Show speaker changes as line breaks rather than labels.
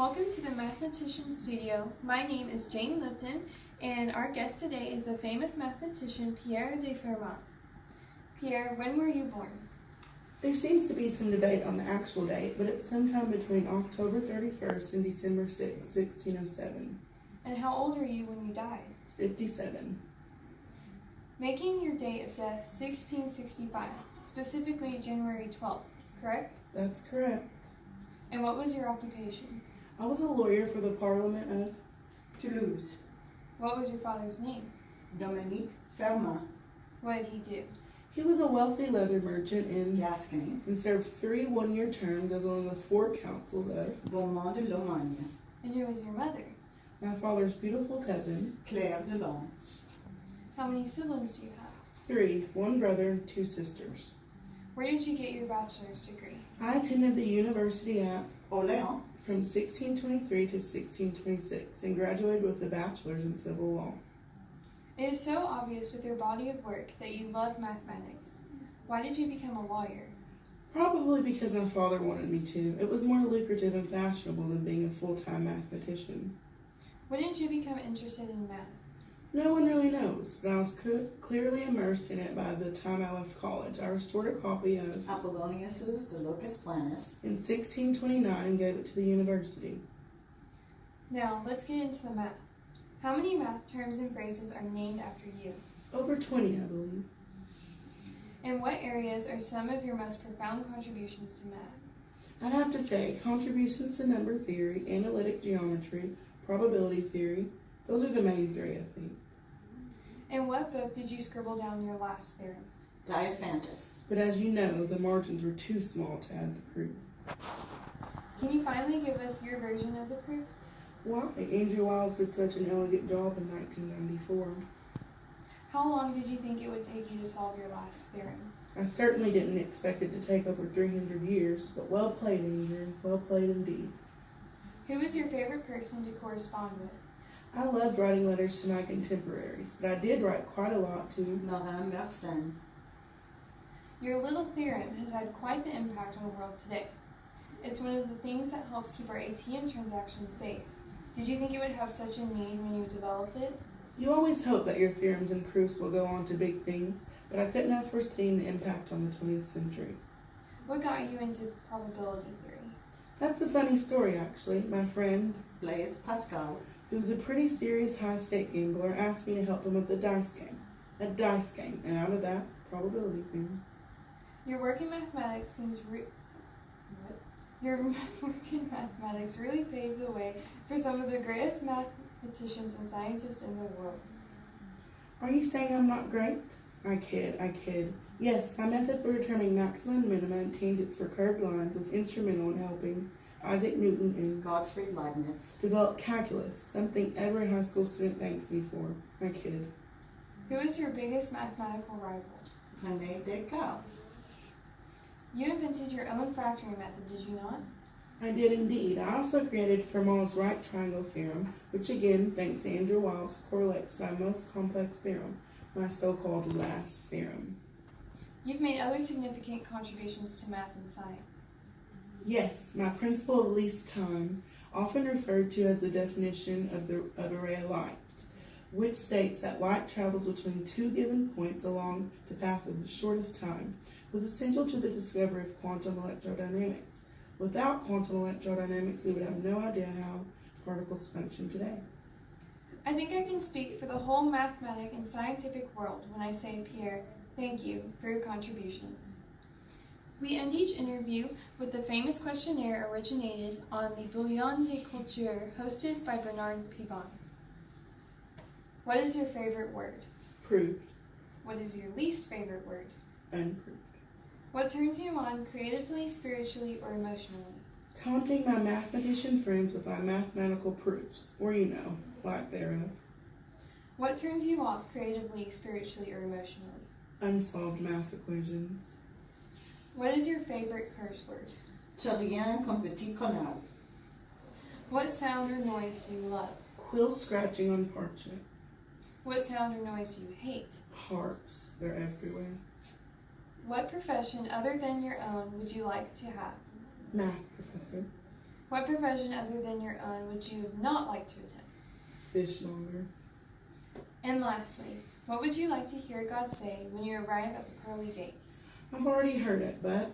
Welcome to the Mathematicians Studio. My name is Jane Lipton, and our guest today is the famous mathematician Pierre de Fermat. Pierre, when were you born?
There seems to be some debate on the actual date, but it's sometime between October 31st and December 6, 1607.
And how old were you when you died?
57.
Making your date of death 1665, specifically January 12th, correct?
That's correct.
And what was your occupation?
I was a lawyer for the Parliament of Toulouse.
What was your father's name?
Dominique Fermat.
What did he do?
He was a wealthy leather merchant in
Gascony.
and served 3 one-year terms as one of the 4 councils of
Beaumont de Lomagne.
And who was your mother?
my father's beautiful cousin,
Claire de Lons.
How many siblings do you have?
3, 1 brother and 2 sisters.
Where did you get your bachelor's degree?
I attended the university at
Orléans.
from 1623 to 1626 and graduated with a bachelor's in civil law.
It is so obvious with your body of work that you love mathematics. Why did you become a lawyer?
Probably because my father wanted me to. It was more lucrative and fashionable than being a full-time mathematician.
When did you become interested in math?
No one really knows, but I was clearly immersed in it by the time I left college. I restored a copy of
Apollonius's De Locus Planus.
in 1629 and gave it to the university.
Now, let's get into the math. How many math terms and phrases are named after you?
Over 20, I believe.
And what areas are some of your most profound contributions to math?
I'd have to say contributions to number theory, analytic geometry, probability theory. Those are the main 3, I think.
In what book did you scribble down your last theorem?
Diophantus.
But as you know, the margins were too small to add the proof.
Can you finally give us your version of the proof?
Why? Andrew Wiles did such an elegant job in 1994.
How long did you think it would take you to solve your last theorem?
I certainly didn't expect it to take over 300 years, but well played, Andrew. Well played indeed.
Who was your favorite person to correspond with?
I loved writing letters to my contemporaries, but I did write quite a lot to
Morin Mersenne.
Your little theorem has had quite the impact on the world today. It's one of the things that helps keep our ATM transactions safe. Did you think it would have such a need when you developed it?
You always hope that your theorems and proofs will go on to big things, but I couldn't have foreseen the impact on the 20th century.
What got you into probability theory?
That's a funny story, actually. My friend,
Blaise Pascal.
who was a pretty serious high-stake gambler, asked me to help him with a dice game, and out of that, probability theory.
Your work in mathematics really paved the way for some of the greatest mathematicians and scientists in the world.
Are you saying I'm not great? I kid. Yes, my method for determining maxima and minima and tangents for curved lines was instrumental in helping Isaac Newton and
Gottfried Leibniz.
develop calculus, something every high school student thanks me for. I kid.
Who is your biggest mathematical rival?
René Descartes.
You invented your own factoring method, did you not?
I did indeed. I also created Fermat's right triangle theorem, which again, thanks to Andrew Wiles, correlates to my most complex theorem, my so-called last theorem.
You've made other significant contributions to math and science.
Yes, my principle of least time, often referred to as the definition of a ray of light, which states that light travels between 2 given points along the path of the shortest time, was essential to the discovery of quantum electrodynamics. Without quantum electrodynamics, we would have no idea how particles function today.
I think I can speak for the whole mathematic and scientific world when I say, Pierre, thank you for your contributions. We end each interview with the famous questionnaire originated on the Bouillon de Culture hosted by Bernard Pivon. What is your favorite word?
Proved.
What is your least favorite word?
Unproved.
What turns you on creatively, spiritually, or emotionally?
Taunting my mathematician friends with my mathematical proofs, or lack thereof.
What turns you off creatively, spiritually, or emotionally?
Unsolved math equations.
What is your favorite curse word?
Terrien comme petit connard.
What sound or noise do you love?
Quill scratching on parchment.
What sound or noise do you hate?
Harps, they're everywhere.
What profession other than your own would you like to have?
Math professor.
What profession other than your own would you not like to attempt?
Fishmonger.
And lastly, what would you like to hear God say when you arrive at the pearly gates?
I've already heard it, but